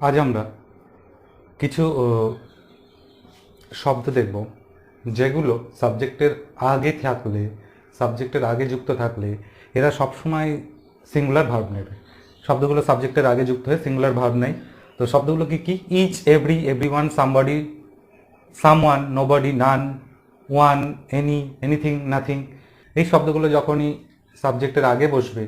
আজ আমরা কিছু শব্দ দেখব যেগুলো সাবজেক্টের আগে থাকলে, সাবজেক্টের আগে যুক্ত থাকলে এরা সবসময় সিঙ্গুলার ভার্ব নেবে। শব্দগুলো সাবজেক্টের আগে যুক্ত হয়ে সিঙ্গুলার ভার্ব নেয়। তো শব্দগুলো কি কি? Each, every, everyone, somebody, someone, nobody, none, one, any, anything, nothing. এই শব্দগুলো যখনই সাবজেক্টের আগে বসবে,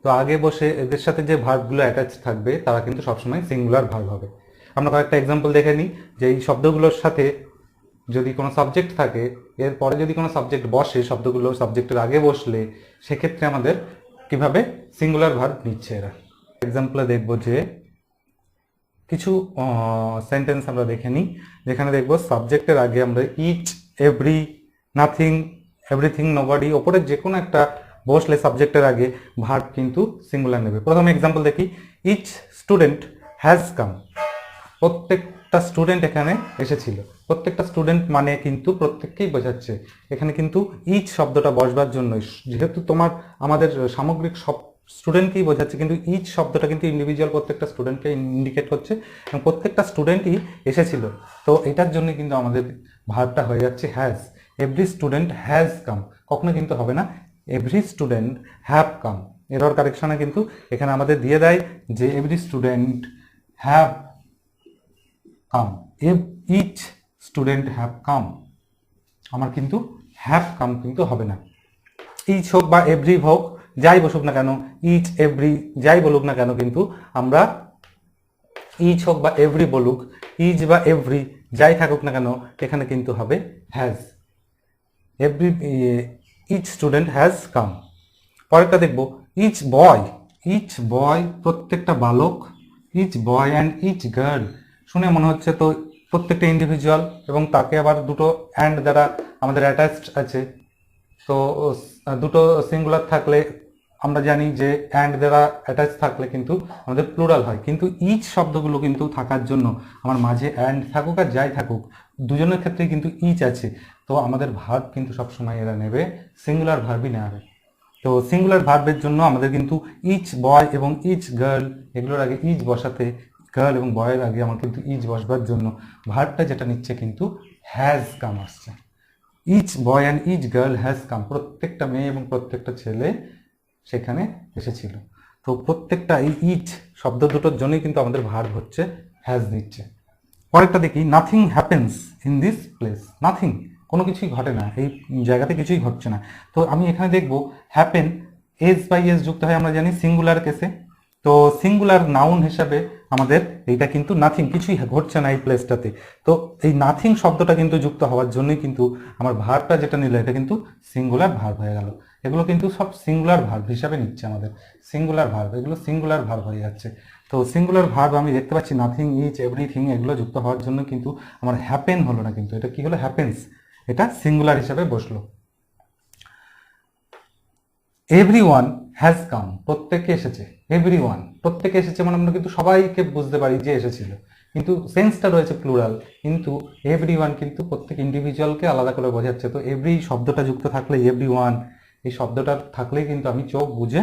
তো আগে বসে এদের সাথে যে ভার্বগুলো অ্যাটাচ থাকবে তারা কিন্তু সবসময় সিঙ্গুলার ভার্ব হবে। আমরা কয়েকটা এক্সাম্পল দেখে নিই যে এই শব্দগুলোর সাথে যদি কোনো সাবজেক্ট থাকে, এরপরে যদি কোনো সাবজেক্ট বসে, শব্দগুলো সাবজেক্টের আগে বসলে সেক্ষেত্রে আমাদের কিভাবে সিঙ্গুলার ভার্ব নিচ্ছে এরা। এক্সাম্পলে দেখব যে কিছু সেন্টেন্স আমরা দেখে নিই, যেখানে দেখব সাবজেক্টের আগে আমরা each, every, nothing, everything, nobody, ওপরে যে কোনো একটা বসলে সাবজেক্টের আগে ভার্ব কিন্তু সিঙ্গুলার নেবে। প্রথমে এক্সাম্পল দেখি, ইচ স্টুডেন্ট হ্যাজ কাম। প্রত্যেকটা স্টুডেন্ট এখানে এসেছিল। প্রত্যেকটা স্টুডেন্ট মানে কিন্তু প্রত্যেককেই বোঝাচ্ছে। এখানে কিন্তু ইচ শব্দটা বসবার জন্যই, যেহেতু আমাদের সামগ্রিক সব স্টুডেন্টকেই বোঝাচ্ছে, কিন্তু ইচ শব্দটা কিন্তু ইন্ডিভিজুয়াল প্রত্যেকটা স্টুডেন্টকে ইন্ডিকেট করছে এবং প্রত্যেকটা স্টুডেন্টই এসেছিল। তো এটার জন্য কিন্তু আমাদের ভার্বটা হয়ে যাচ্ছে has. Every student has come কখনো কিন্তু হবে না every student have come. Error কারেকশনে কিন্তু এখানে আমাদের দিয়ে দেয় যে every student have come, each student have come. আমার কিন্তু হ্যাভ কাম কিন্তু হবে না। ইচ হোক বা এভরি হোক, যাই বসুক না কেন, ইচ, এভরি যাই বলুক না কেন, কিন্তু আমরা ইচ হোক বা এভরি বলুক, ইচ বা এভরি যাই থাকুক না কেন, এখানে কিন্তু হবে has. Every, each student has come. পরেরটা দেখব, ইচ বয়। ইচ বয় প্রত্যেকটা বালক, each boy and each girl. শুনে মনে হচ্ছে তো প্রত্যেকটা ইন্ডিভিজুয়াল এবং তাকে আবার দুটো অ্যান্ড দ্বারা আমাদের অ্যাটাচড আছে। তো দুটো সিঙ্গুলার থাকলে আমরা জানি যে অ্যান্ড দ্বারা অ্যাটাচ থাকলে কিন্তু আমাদের প্লুরাল হয়, কিন্তু ইচ শব্দগুলো কিন্তু থাকার জন্য আমার মাঝে অ্যান্ড থাকুক আর যাই থাকুক দুজনের ক্ষেত্রেই কিন্তু ইচ আছে। তো আমাদের ভার্ব কিন্তু সবসময় এরা নেবে সিঙ্গুলার ভার্বই নেবে। তো সিঙ্গুলার ভার্বের জন্য আমাদের কিন্তু ইচ বয় এবং ইচ গার্ল এগুলোর আগে ইচ বসাতে, গার্ল এবং বয়ের আগে আমার কিন্তু ইচ বসবার জন্য ভার্বটা যেটা নিচ্ছে কিন্তু হ্যাজ কাম আসছে। Each boy and each girl has come, প্রত্যেকটা মেয়ে এবং প্রত্যেকটা ছেলে সেখানে এসেছিল। তো প্রত্যেকটা এই ইচ শব্দ দুটোর জন্যই কিন্তু আমাদের ভার্ব হচ্ছে হ্যাজ নিচ্ছে। পরেরটা দেখি, nothing happens in this place. Nothing, কোনো কিছুই ঘটে না, এই জায়গাতে কিছুই ঘটছে না। তো আমি এখানে দেখব হ্যাপেন, এস বাই এস যুক্ত হয় আমরা জানি সিঙ্গুলার কেসে। তো সিঙ্গুলার নাউন হিসাবে আমাদের এইটা কিন্তু নাথিং, কিছুই ঘটছে না এই প্লেসটাতে। তো এই নাথিং শব্দটা কিন্তু যুক্ত হওয়ার জন্যই কিন্তু আমার ভার্বটা যেটা নিল এটা কিন্তু সিঙ্গুলার ভার্ব হয়ে গেল। এগুলো কিন্তু সব সিঙ্গুলার ভার্ব হিসাবে নিচ্ছে আমাদের, সিঙ্গুলার ভার্ব, এগুলো সিঙ্গুলার ভার্ব হয়ে যাচ্ছে। তো সিঙ্গুলার ভার্ব আমি দেখতে পাচ্ছি নাথিং, ইচ, এভরিথিং এগুলো যুক্ত হওয়ার জন্য কিন্তু আমার হ্যাপেন হলো না, কিন্তু এটা কি হলো? হ্যাপেন্স। এটা সিঙ্গুলার হিসাবে বসলো। এভরিওয়ান হ্যাজ কাম, প্রত্যেকে এসেছে। এভরিওয়ান, প্রত্যেকে এসেছে মানে আমরা কিন্তু সবাইকে বুঝতে পারি যে এসেছিল, কিন্তু সেন্সটা রয়েছে প্লুরাল, কিন্তু এভরিওয়ান কিন্তু প্রত্যেক ইন্ডিভিজুয়ালকে আলাদা করে বোঝাচ্ছে। তো এভরি শব্দটা যুক্ত থাকলে, এভরিওয়ান এই শব্দটা থাকলেই কিন্তু আমি চোখ বুঝে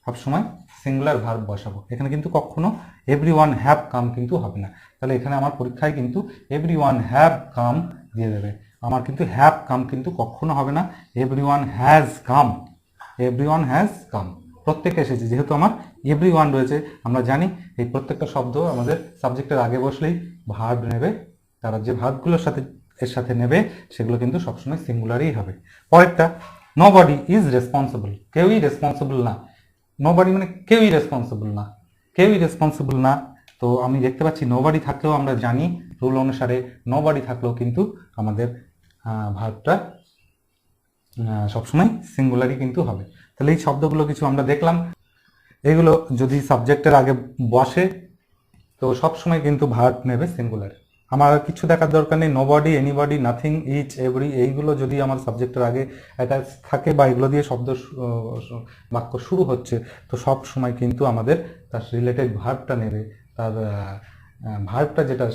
সবসময় সিঙ্গুলার ভার্ব বসাবো। এখানে কিন্তু কখনো এভরিওয়ান হ্যাভ কাম কিন্তু হবে না। তাহলে এখানে আমার পরীক্ষায় কিন্তু এভরিওয়ান হ্যাভ কাম দিয়ে দেবে। আমার কিন্তু হ্যাভ কাম কিন্তু কখনো হবে না, everyone has come. Everyone has come, প্রত্যেকে এসেছে। যেহেতু আমার এভরিওয়ান রয়েছে, আমরা জানি এই প্রত্যেকটা শব্দ আমাদের সাবজেক্টের আগে বসলেই ভার্ব নেবে। তারা যে ভার্বগুলোর সাথে এর সাথে নেবে সেগুলো কিন্তু সবসময় সিঙ্গুলারই হবে। পরেরটা, নোবডি ইজ রেসপন্সিবল, কেউই রেসপন্সিবল না। নোবডি মানে কেউই রেসপন্সিবল না, কেউই রেসপন্সিবল না। তো আমি দেখতে পাচ্ছি নোবডি থাকলেও আমরা জানি রুল অনুসারে নোবডি থাকলেও কিন্তু আমাদের ভার্বটা সবসময় সিঙ্গুলারই কিন্তু হবে। তাহলে এই শব্দগুলো কিছু আমরা দেখলাম, এগুলো যদি সাবজেক্টের আগে বসে তো সবসময় কিন্তু ভার্ব নেবে সিঙ্গুলার। আমার কিছু দেখার দরকার নেই, nobody, anybody, nothing, each, every এইগুলো যদি আমার সাবজেক্টের আগে অ্যাটাচ থাকে বা এগুলো দিয়ে বাক্য শুরু হচ্ছে, তো সব সময় কিন্তু আমাদের তার রিলেটেড ভার্বটা নেবে। তার ভার্বটা যেটা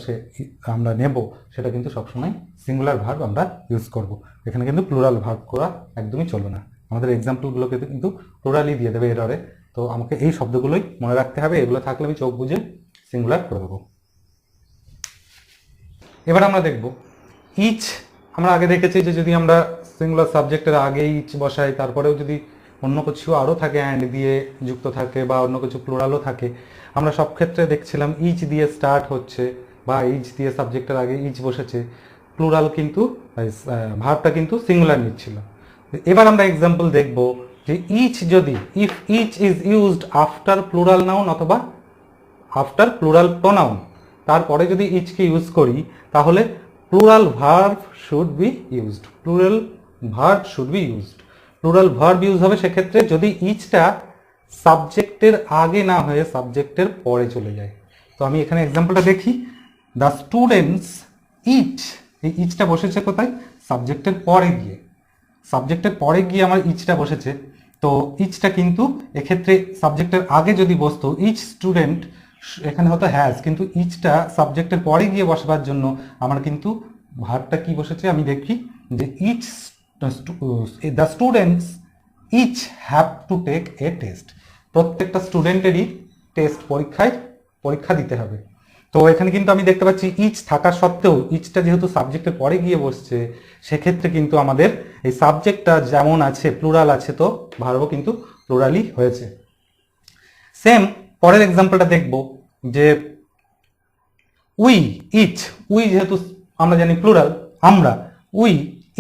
আমরা নেব সেটা কিন্তু সবসময় সিঙ্গুলার ভার্ব আমরা ইউজ করব। এখানে কিন্তু প্লুরাল ভার্ব করা একদমই চলবে না। আমাদের এক্সাম্পলগুলোকে কিন্তু প্লুরালই দিয়ে দেবে এররে। তো আমাকে এই শব্দগুলোই মনে রাখতে হবে, এগুলো থাকলে আমি চোখ বুঝে সিঙ্গুলার করে দেবো। এবার আমরা দেখব ইচ। আমরা আগে দেখেছি যে যদি আমরা সিঙ্গুলার সাবজেক্টের আগে ইচ বসাই, তারপরেও যদি অন্য কিছু আরও থাকে, অ্যান্ড দিয়ে যুক্ত থাকে বা অন্য কিছু প্লুরালও থাকে, আমরা সব ক্ষেত্রে দেখছিলাম ইচ দিয়ে স্টার্ট হচ্ছে বা ইচ দিয়ে সাবজেক্টের আগে ইচ বসেছে, প্লুরাল কিন্তু ভার্বটা কিন্তু সিঙ্গুলার নিচ্ছিল। এবার আমরা এক্সাম্পল দেখব যে ইচ যদি, if each is used after plural noun অথবা আফটার প্লুরাল প্রোনাউন, তারপরে যদি ইচকে ইউজ করি তাহলে plural verb should be used, plural verb should be used, plural verb use হবে সেক্ষেত্রে যদি ইচটা সাবজেক্টের আগে না হয়ে সাবজেক্টের পরে চলে যায়। তো আমি এখানে এক্সাম্পলটা দেখি, দ্য স্টুডেন্টস ইট, এই ইচটা বসেছে কোথায়? সাবজেক্টের পরে গিয়ে, সাবজেক্টের পরে গিয়ে আমার ইচটা বসেছে। তো ইচটা কিন্তু এক্ষেত্রে সাবজেক্টের আগে যদি বসতো ইচ স্টুডেন্ট, এখানে হয়তো হ্যাজ, কিন্তু ইচটা সাবজেক্টের পরে গিয়ে বসবার জন্য আমার কিন্তু ভার্বটা কি বসেছে আমি দেখি যে each, the students each have to take a test, প্রত্যেকটা স্টুডেন্টেরই টেস্ট পরীক্ষা দিতে হবে। তো এখানে কিন্তু আমি দেখতে পাচ্ছি ইচ থাকা সত্ত্বেও ইচটা যেহেতু সাবজেক্টের পরে গিয়ে বসছে, সেক্ষেত্রে কিন্তু আমাদের এই সাবজেক্টটা যেমন আছে প্লুরাল আছে, তো ভার্বও কিন্তু প্লুরালই হয়েছে। সেম পরের এক্সাম্পলটা দেখব যে উই ইচ, উই যেহেতু আমরা জানি প্লুরাল, আমরা উই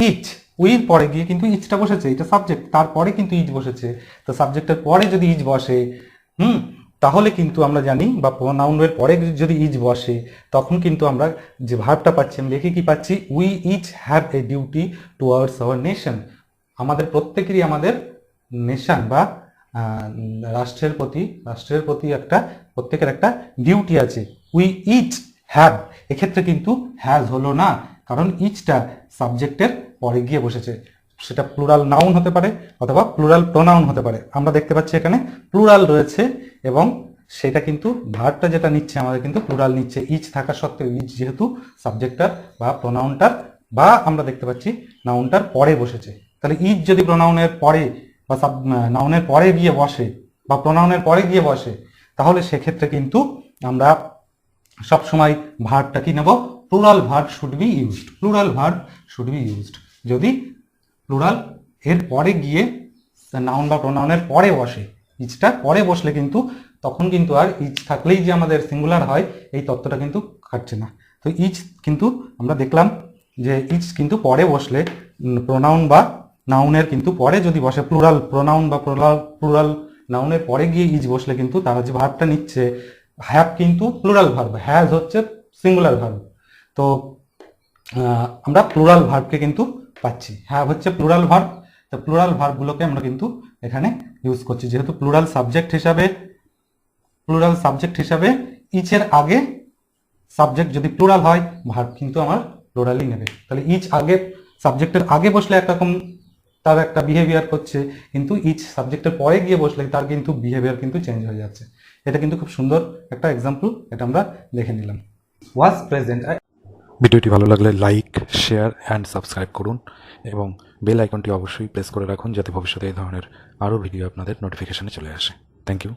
ইচ, উইর পরে গিয়ে কিন্তু ইচটা বসেছে, এটা সাবজেক্ট, তারপরে কিন্তু ইচ বসেছে। তো সাবজেক্টের পরে যদি ইচ বসে তাহলে কিন্তু আমরা জানি, বা প্রোনাউনের পরে যদি ইচ বসে তখন কিন্তু আমরা যে ভার্বটা পাচ্ছি, আমি দেখি কি পাচ্ছি, we each have a duty towards our nation, আমাদের প্রত্যেকেরই আমাদের নেশন বা রাষ্ট্রের প্রতি একটা প্রত্যেকের একটা ডিউটি আছে। উই ইচ হ্যাভ, এক্ষেত্রে কিন্তু হ্যাজ হলো না, কারণ ইচটা সাবজেক্টের পরে গিয়ে বসেছে, সেটা প্লুরাল নাউন হতে পারে অথবা প্লুরাল প্রোনাউন হতে পারে। আমরা দেখতে পাচ্ছি এখানে প্লুরাল রয়েছে এবং সেটা কিন্তু ভার্বটা যেটা নিচ্ছে আমাদের কিন্তু প্লুরাল নিচ্ছে, ইচ থাকা সত্ত্বেও, ইচ যেহেতু সাবজেক্টটার বা প্রোনাউনটার বা আমরা দেখতে পাচ্ছি নাউনটার পরে বসেছে। তাহলে ইচ যদি প্রোনাউনের পরে বা নাউনের পরে গিয়ে বসে বা প্রোনাউনের পরে গিয়ে বসে, তাহলে সেক্ষেত্রে কিন্তু আমরা সবসময় ভার্বটা কি নেব, plural verb should be used, plural verb should be used. যদি প্লুরাল এর পরে গিয়ে নাউন বা প্রোনাউনের পরে বসে, ইচটা পরে বসলে কিন্তু তখন কিন্তু আর ইচ থাকলেই যে আমাদের সিঙ্গুলার হয় এই তত্ত্বটা কিন্তু খাটছে না। তো ইচ কিন্তু আমরা দেখলাম যে ইচ কিন্তু পরে বসলে, প্রোনাউন বা নাউনের কিন্তু পরে যদি বসে, প্লুরাল প্রোনাউন বা প্লুরাল নাউনের পরে গিয়ে ইচ বসলে কিন্তু তারা যে ভার্বটা নিচ্ছে, হ্যাভ কিন্তু প্লুরাল ভার্ব, হ্যাজ হচ্ছে সিঙ্গুলার ভার্ব। তো আমরা প্লুরাল ভার্বকে কিন্তু পাচ্ছি, হ্যাভ হচ্ছে প্লুরাল ভার্ব, তো প্লুরাল ভার্বগুলোকে আমরা কিন্তু এখানে ইউজ করছি, যেহেতু প্লুরাল সাবজেক্ট হিসাবে ইচের আগে সাবজেক্ট যদি প্লুরাল হয়, ভার্ব কিন্তু আমার প্লুরালই নেবে। তাহলে ইচ আগে সাবজেক্টের আগে বসলে একরকম তার একটা বিহেভিয়ার করছে, কিন্তু ইচ সাবজেক্টের পরে গিয়ে বসলে তার কিন্তু বিহেভিয়ার কিন্তু চেঞ্জ হয়ে যাচ্ছে। এটা কিন্তু খুব সুন্দর একটা এক্সাম্পল, এটা আমরা দেখে নিলাম। Was present. ভিডিওটি ভালো লাগলে লাইক, শেয়ার অ্যান্ড সাবস্ক্রাইব করুন এবং বেল আইকনটি অবশ্যই প্রেস করে রাখুন যাতে ভবিষ্যতে এই ধরনের আরও ভিডিও আপনাদের নোটিফিকেশনে চলে আসে। Thank you.